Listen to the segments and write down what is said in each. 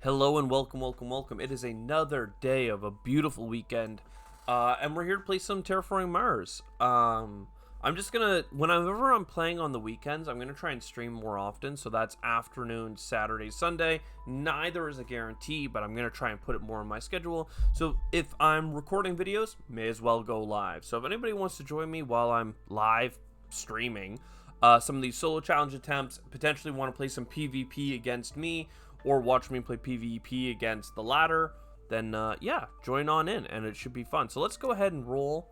Hello and welcome. It is another day of a beautiful weekend, and we're here to play some Terraforming Mars. I'm just gonna, whenever I'm playing on the weekends, I'm gonna try and stream more often. So that's afternoon, Saturday, Sunday. Neither is a guarantee, but I'm gonna try and put it more on my schedule. So if I'm recording videos, may as well go live. So if anybody wants to join me while I'm live streaming, some of these solo challenge attempts, potentially want to play some PvP against me, or watch me play PvP against the latter, then yeah, join on in and it should be fun. So let's go ahead and roll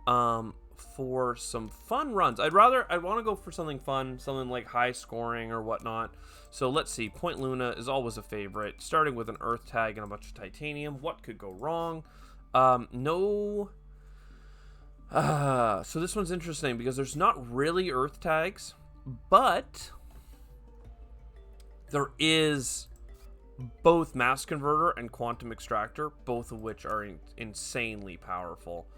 for some fun runs. I want to go for something fun, something like high scoring or whatnot. So let's see. Point Luna is always a favorite, starting with an earth tag and a bunch of titanium. What could go wrong? No. So this one's interesting because there's not really earth tags, but there is both mass converter and quantum extractor, both of which are insanely powerful.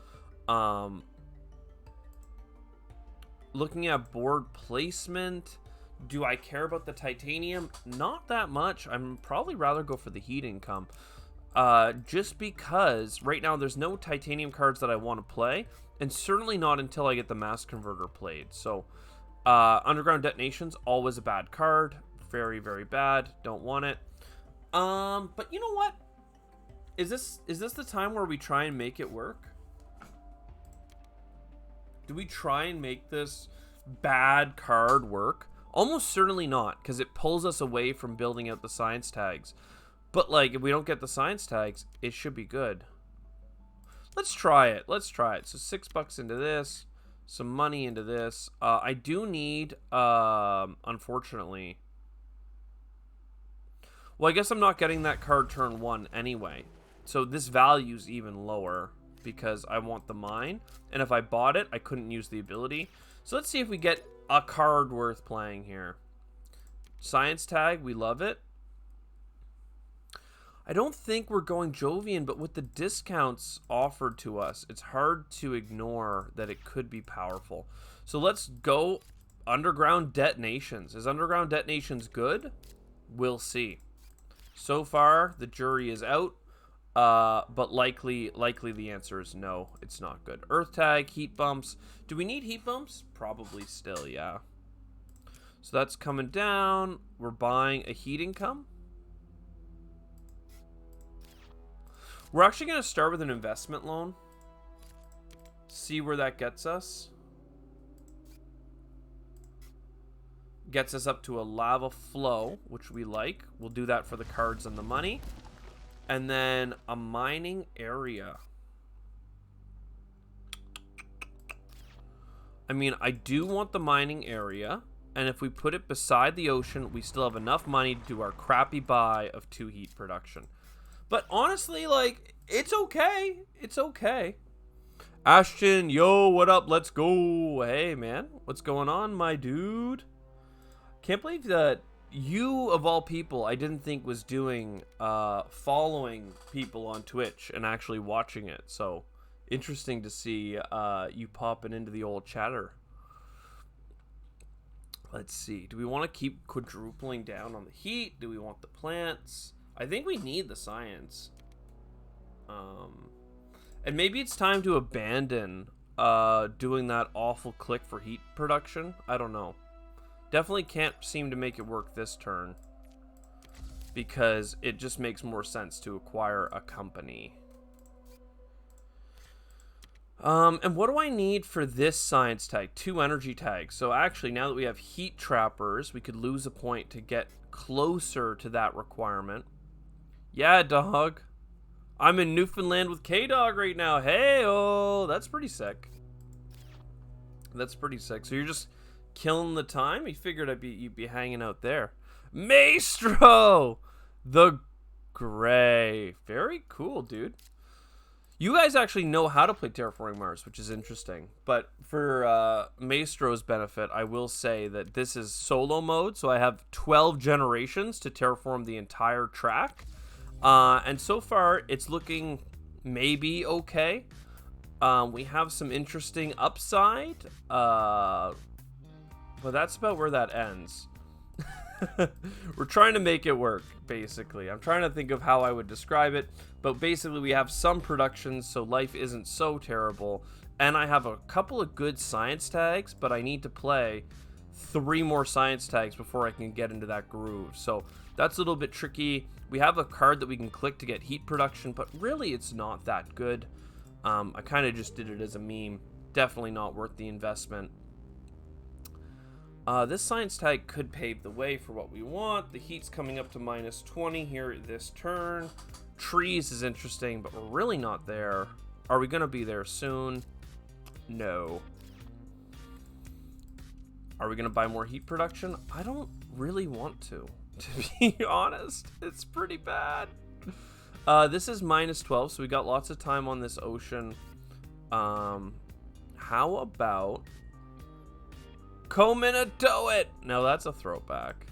Looking at board placement, do I care about the titanium? Not that much. I'm probably rather go for the heat income, just because right now there's no titanium cards that I want to play, and certainly not until I get the mass converter played. So underground detonations, always a bad card. Very, very bad. Don't want it. But you know what? Is this the time where we try and make it work? Do we try and make this bad card work? Almost certainly not, because it pulls us away from building out the science tags. But like, if we don't get the science tags, it should be good. Let's try it. So $6 into this, some money into this. I do need, unfortunately. Well, I guess I'm not getting that card turn 1 anyway. So this value's even lower because I want the mine. And if I bought it, I couldn't use the ability. So let's see if we get a card worth playing here. Science tag, we love it. I don't think we're going Jovian, but with the discounts offered to us, it's hard to ignore that it could be powerful. So let's go underground detonations. Is underground detonations good? We'll see. So far, the jury is out, but likely the answer is no, it's not good. Earth tag, heat bumps. Do we need heat bumps? Probably still, yeah. So that's coming down. We're buying a heat income. We're actually going to start with an investment loan. See where that gets us. Gets us up to a lava flow, which we like. We'll do that for the cards and the money. And then a mining area. I mean, I do want the mining area. And if we put it beside the ocean, we still have enough money to do our crappy buy of 2 heat production. But honestly, like, it's okay. It's okay. Ashton, yo, what up? Let's go. Hey, man. What's going on, my dude? Can't believe that you, of all people, I didn't think was doing following people on Twitch and actually watching it. So interesting to see you popping into the old chatter. Let's see. Do we want to keep quadrupling down on the heat? Do we want the plants? I think we need the science. And maybe it's time to abandon doing that awful click for heat production. I don't know. Definitely can't seem to make it work this turn because it just makes more sense to acquire a company. And what do I need for this science tag? 2 energy tags. So actually, now that we have heat trappers, we could lose a point to get closer to that requirement. Yeah, dog. I'm in Newfoundland with K-Dog right now. Hey, oh, that's pretty sick. That's pretty sick. So you're just killing the time? You figured you'd be hanging out there. Maestro! The Gray. Very cool, dude. You guys actually know how to play Terraforming Mars, which is interesting. But for Maestro's benefit, I will say that this is solo mode, so I have 12 generations to terraform the entire track. And so far, it's looking maybe okay. We have some interesting upside. But that's about where that ends. We're trying to make it work, basically. I'm trying to think of how I would describe it, but basically we have some production, so life isn't so terrible. And I have a couple of good science tags, but I need to play 3 more science tags before I can get into that groove. So that's a little bit tricky. We have a card that we can click to get heat production, but really it's not that good. I kind of just did it as a meme. Definitely not worth the investment. This science tag could pave the way for what we want. The heat's coming up to -20 here this turn. Trees is interesting, but we're really not there. Are we going to be there soon? No. Are we going to buy more heat production? I don't really want to be honest. It's pretty bad. This is -12, so we got lots of time on this ocean. How about Kominatoit? No, that's a throwback.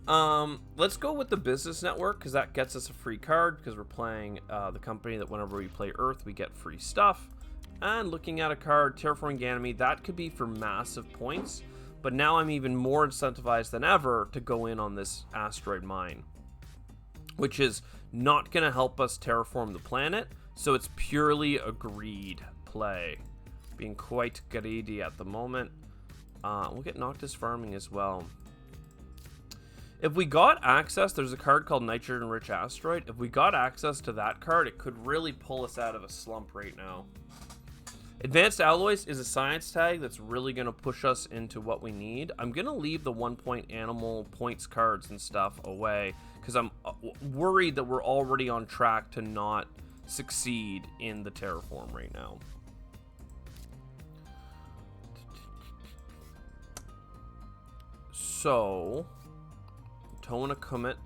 Let's go with the business network, because that gets us a free card, because we're playing the company that whenever we play Earth, we get free stuff. And looking at a card, Terraforming Ganymede, that could be for massive points, but now I'm even more incentivized than ever to go in on this asteroid mine, which is not going to help us terraform the planet, so it's purely a greed play. Being quite greedy at the moment. We'll get Noctis Farming as well. If we got access, there's a card called Nitrogen Rich Asteroid. If we got access to that card, it could really pull us out of a slump right now. Advanced Alloys is a science tag that's really going to push us into what we need. I'm going to leave the 1-point animal points cards and stuff away, because I'm worried that we're already on track to not succeed in the terraform right now. So, Tona Commit.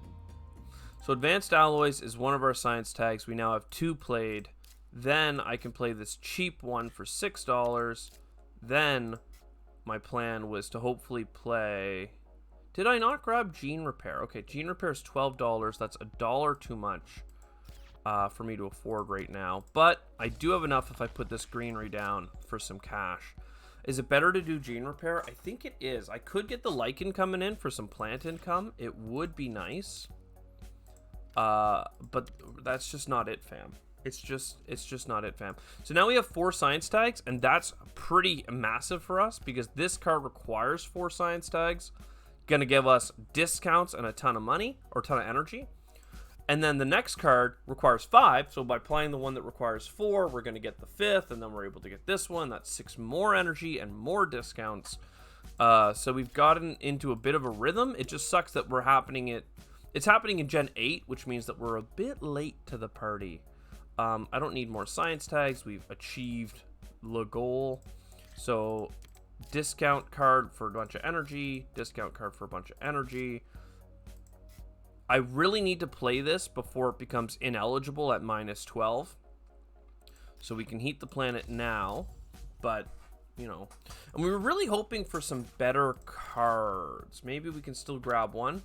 So Advanced Alloys is one of our science tags. We now have 2 played. Then I can play this cheap one for $6. Then my plan was to hopefully play... Did I not grab Gene Repair? Okay, Gene Repair is $12. That's $1 too much for me to afford right now. But I do have enough if I put this greenery down for some cash. Is it better to do Gene Repair? I think it is. I could get the Lichen coming in for some plant income. It would be nice. But that's just not it, fam. It's just not it, fam. So now we have 4 science tags, and that's pretty massive for us, because this card requires 4 science tags. Gonna give us discounts and a ton of money, or a ton of energy. And then the next card requires 5, so by playing the one that requires 4, we're gonna get the 5th, and then we're able to get this one. That's 6 more energy and more discounts. So we've gotten into a bit of a rhythm. It just sucks that it's happening in Gen 8, which means that we're a bit late to the party. I don't need more science tags. We've achieved the goal. So discount card for a bunch of energy, discount card for a bunch of energy. I really need to play this before it becomes ineligible at -12. So we can heat the planet now, but, you know. And we were really hoping for some better cards. Maybe we can still grab one.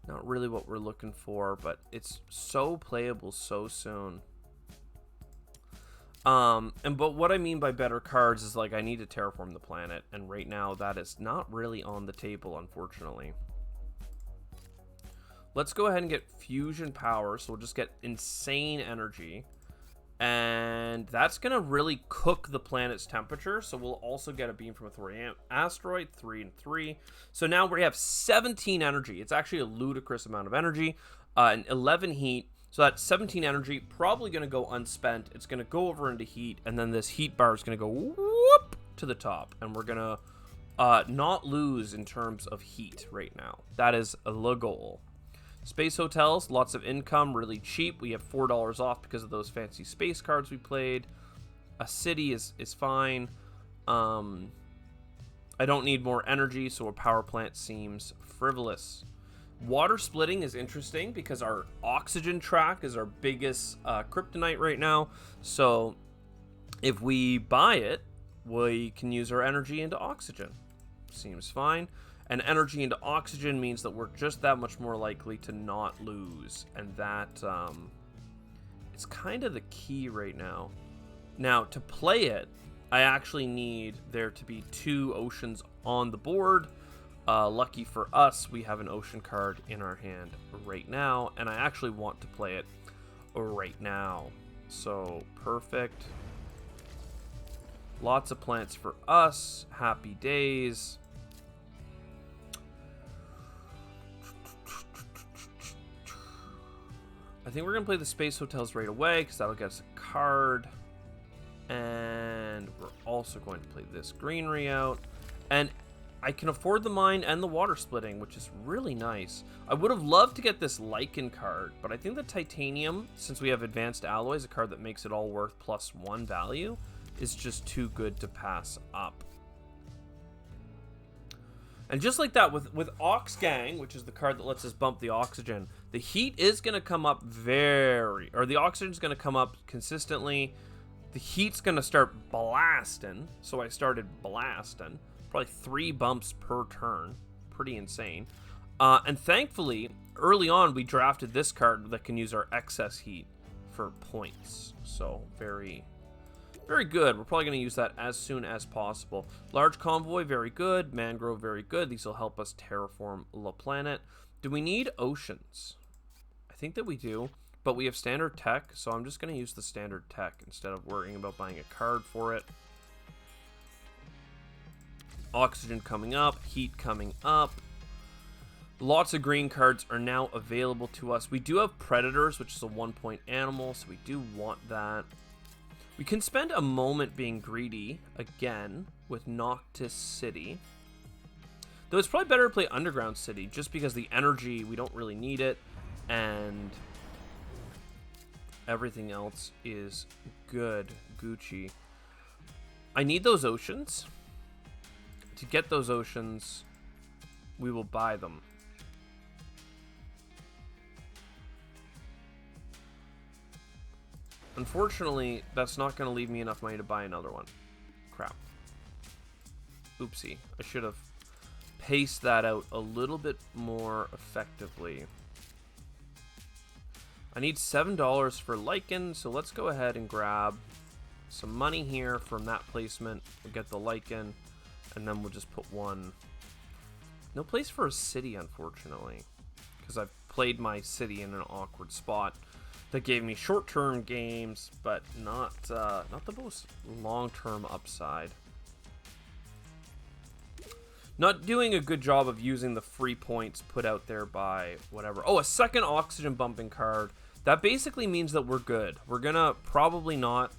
Not really what we're looking for, but it's so playable so soon. But what I mean by better cards is, like, I need to terraform the planet, and right now that is not really on the table, unfortunately. Let's go ahead and get fusion power, so we'll just get insane energy. And that's going to really cook the planet's temperature, so we'll also get a beam from a Thorian asteroid, 3 and 3. So now we have 17 energy. It's actually a ludicrous amount of energy, and 11 heat. So that's 17 energy, probably going to go unspent. It's going to go over into heat, and then this heat bar is going to go whoop to the top, and we're going to not lose in terms of heat right now. That is the goal. Space hotels, lots of income, really cheap. We have $4 off because of those fancy space cards we played. A city is fine. I don't need more energy, so a power plant seems frivolous. Water splitting is interesting because our oxygen track is our biggest kryptonite right now. So if we buy it, we can use our energy into oxygen. Seems fine. And energy into oxygen means that we're just that much more likely to not lose. And that, it's kind of the key right now. Now, to play it, I actually need there to be 2 oceans on the board. Lucky for us, we have an ocean card in our hand right now, and I actually want to play it right now. So, perfect. Lots of plants for us. Happy days. I think we're going to play the Space Hotels right away because that'll get us a card. And we're also going to play this greenery out. And I can afford the mine and the water splitting, which is really nice. I would have loved to get this lichen card, but I think the titanium, since we have advanced alloys, a card that makes it all worth +1 value, is just too good to pass up. And just like that, with Ox Gang, which is the card that lets us bump the oxygen, the heat is going to come up the oxygen is going to come up consistently. The heat's going to start blasting, so I started blasting. Probably 3 bumps per turn. Pretty insane. And thankfully, early on, we drafted this card that can use our excess heat for points. So, very, very good. We're probably going to use that as soon as possible. Large Convoy, very good. Mangrove, very good. These will help us terraform the planet. Do we need oceans? I think that we do. But we have standard tech, so I'm just going to use the standard tech instead of worrying about buying a card for it. Oxygen coming up, heat coming up. Lots of green cards are now available to us. We do have Predators, which is a 1-point animal, so we do want that. We can spend a moment being greedy again with Noctis City. Though it's probably better to play Underground City, just because the energy, we don't really need it, and everything else is good. Gucci. I need those oceans. To get those oceans, we will buy them. Unfortunately, that's not going to leave me enough money to buy another one. Crap. Oopsie. I should have paced that out a little bit more effectively. I need $7 for lichen, so let's go ahead and grab some money here from that placement. We'll get the lichen, and then we'll just put one. No place for a city, unfortunately, because I've played my city in an awkward spot that gave me short-term games, but not the most long-term upside. Not doing a good job of using the free points put out there by whatever. Oh, a second oxygen bumping card. That basically means that we're good. We're gonna probably not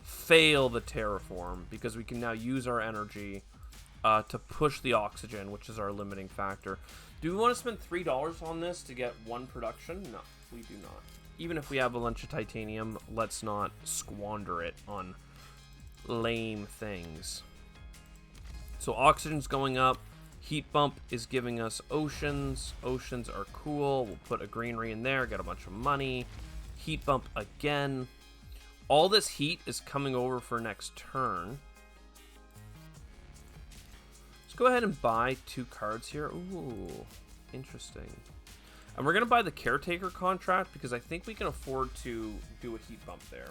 fail the terraform because we can now use our energy to push the oxygen, which is our limiting factor. Do we want to spend $3 on this to get 1 production? No, we do not. Even if we have a bunch of titanium, let's not squander it on lame things. So oxygen's going up. Heat bump is giving us oceans. Oceans are cool. We'll put a greenery in there, get a bunch of money. Heat bump again. All this heat is coming over for next turn. Let's go ahead and buy 2 cards here. Ooh, interesting. And we're going to buy the Caretaker contract because I think we can afford to do a heat bump there.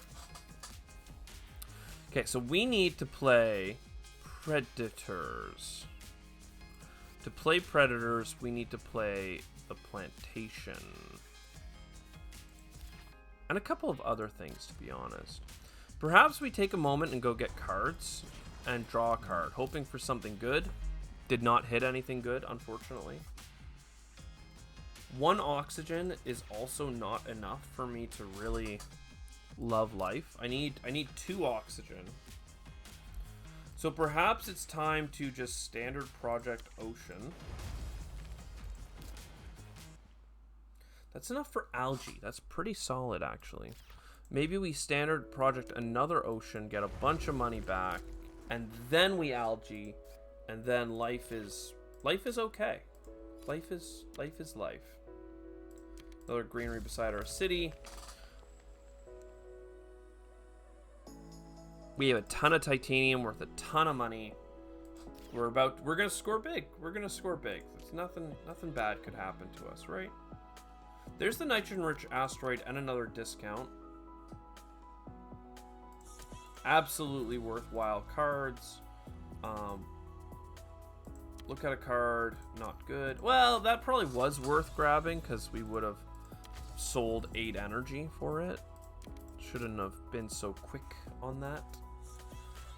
Okay, so we need to play Predators. To play Predators, we need to play the Plantation. And a couple of other things, to be honest. Perhaps we take a moment and go get cards and draw a card, hoping for something good. Did not hit anything good, unfortunately. 1 oxygen is also not enough for me to really love life. I need 2 oxygen. So perhaps it's time to just standard project ocean. That's enough for algae. That's pretty solid, actually. Maybe we standard project another ocean, get a bunch of money back, and then we algae, and then life is okay. Life is life. Another greenery beside our city. We have a ton of titanium worth a ton of money. We're gonna score big. We're gonna score big. It's nothing bad could happen to us, right? There's the nitrogen-rich asteroid and another discount. Absolutely worthwhile cards. Look at a card. Not good. Well, that probably was worth grabbing because we would have sold 8 energy for it. Shouldn't have been so quick on that.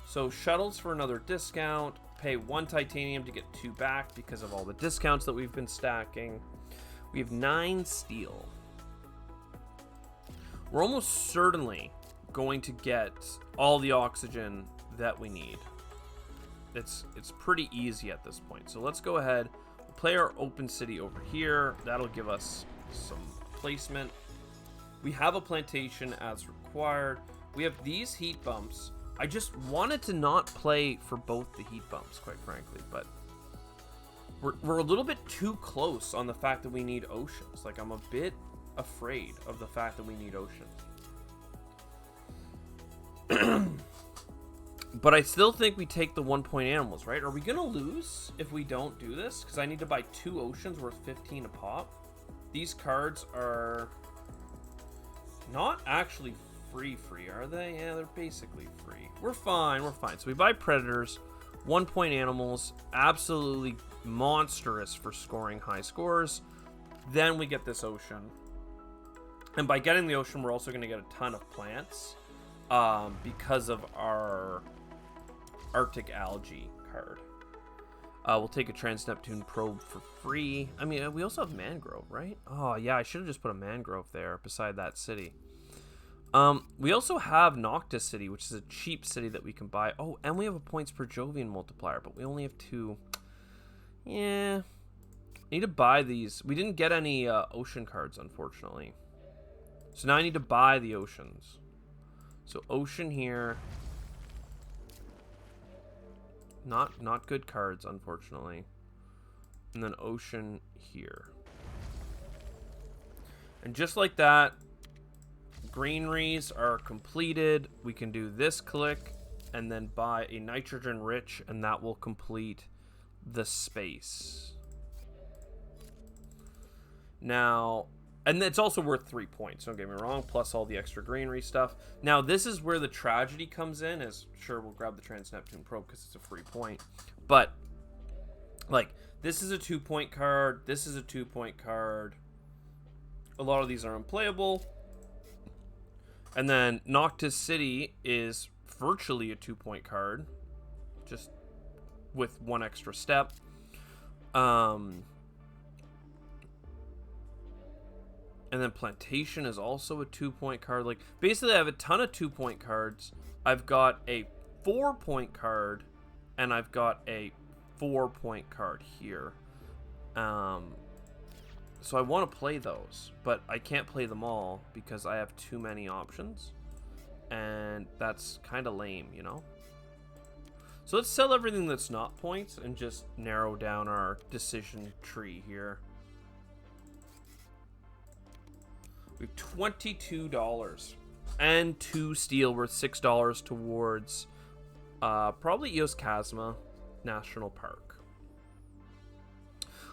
So shuttles for another discount. Pay 1 titanium to get 2 back because of all the discounts that we've been stacking. We have 9 steel. We're almost certainly going to get all the oxygen that we need. It's pretty easy at this point. So let's go ahead. We'll play our open city over here. That'll give us some placement. We have a plantation as required. We have these heat bumps. I just wanted to not play for both the heat bumps, quite frankly, but we're a little bit too close on the fact that we need oceans. Like, I'm a bit afraid of the fact that we need oceans. But I still think we take the 1-point animals, right? Are we gonna lose if we don't do this? Because I need to buy 2 oceans worth 15 a pop. These cards are not actually free, are they? Yeah, they're basically free. We're fine. So we buy predators, 1-point animals, absolutely monstrous for scoring high scores. Then we get this ocean. And by getting the ocean, we're also going to get a ton of plants because of our Arctic algae card. We'll take a Trans-Neptune probe for free. I mean, we also have mangrove, right? Oh, yeah, I should have just put a mangrove there beside that city. We also have Noctis City, which is a cheap city that we can buy. Oh, and we have a points per Jovian multiplier, but we only have 2. Yeah. I need to buy these. We didn't get any ocean cards, unfortunately. So now I need to buy the oceans. So ocean here. Not good cards, unfortunately. And then ocean here. And just like that, greeneries are completed. We can do this click and then buy a nitrogen rich, and that will complete the space. Now, and it's also worth 3 points, don't get me wrong, plus all the extra greenery stuff. Now, this is where the tragedy comes in, is sure, we'll grab the Trans-Neptune probe because it's a free point. But, like, this is a 2-point card, this is a 2-point card. A lot of these are unplayable. And then Noctis City is virtually a 2-point card, just with 1 extra step. And then Plantation is also a 2-point card. Like, basically, I have a ton of 2-point cards. I've got a 4-point card, and I've got a 4-point card here. So I want to play those, but I can't play them all because I have too many options. And that's kind of lame, you know? So let's sell everything that's not points and just narrow down our decision tree here. We have $22 and 2 steel worth $6 towards probably Eos Chasma National Park.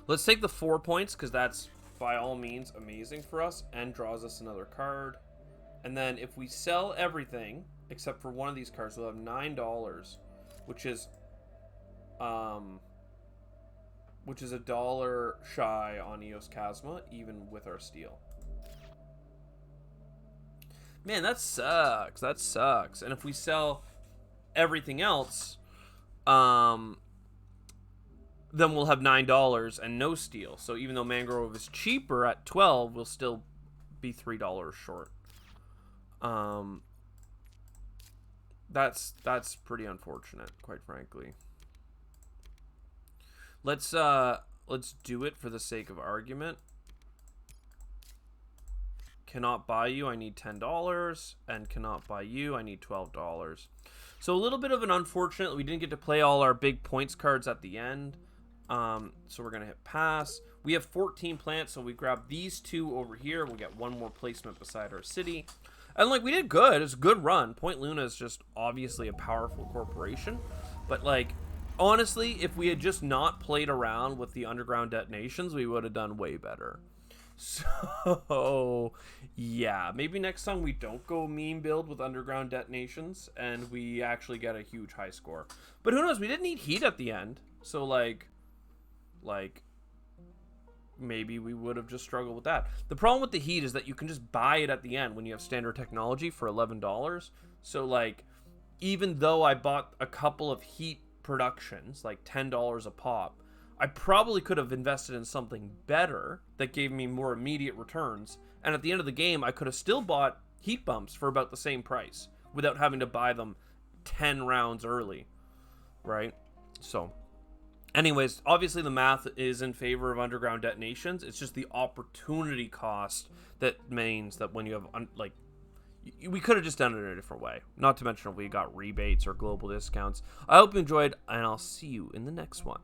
Let's take the 4 points because that's by all means amazing for us and draws us another card. And then if we sell everything except for one of these cards, we'll have $9, which is $1 shy on Eos Chasma, even with our steel. Man, that sucks. That sucks. And if we sell everything else, then we'll have $9 and no steel. So even though mangrove is cheaper at 12, we'll still be $3 short. That's pretty unfortunate, quite frankly. Let's do it for the sake of argument. Cannot buy you, I need $10, and cannot buy you, I need $12. So a little bit of an unfortunate, we didn't get to play all our big points cards at the end. So we're gonna hit pass. We have 14 plants, so we grab these 2 over here. We'll get 1 more placement beside our city. And like, we did good. It's a good run. Point Luna is just obviously a powerful corporation. But like, honestly, if we had just not played around with the underground detonations, we would have done way better. So yeah, maybe next time we don't go meme build with underground detonations and we actually get a huge high score. But who knows, we didn't need heat at the end, so like, like, maybe we would have just struggled with that. The problem with the heat is that you can just buy it at the end when you have standard technology for $11. So, like, even though I bought a couple of heat productions, like $10 a pop, I probably could have invested in something better that gave me more immediate returns. And at the end of the game, I could have still bought heat bumps for about the same price without having to buy them 10 rounds early, right? So, anyways, obviously the math is in favor of underground detonations. It's just the opportunity cost that means that when you have, we could have just done it in a different way. Not to mention if we got rebates or global discounts. I hope you enjoyed, and I'll see you in the next one.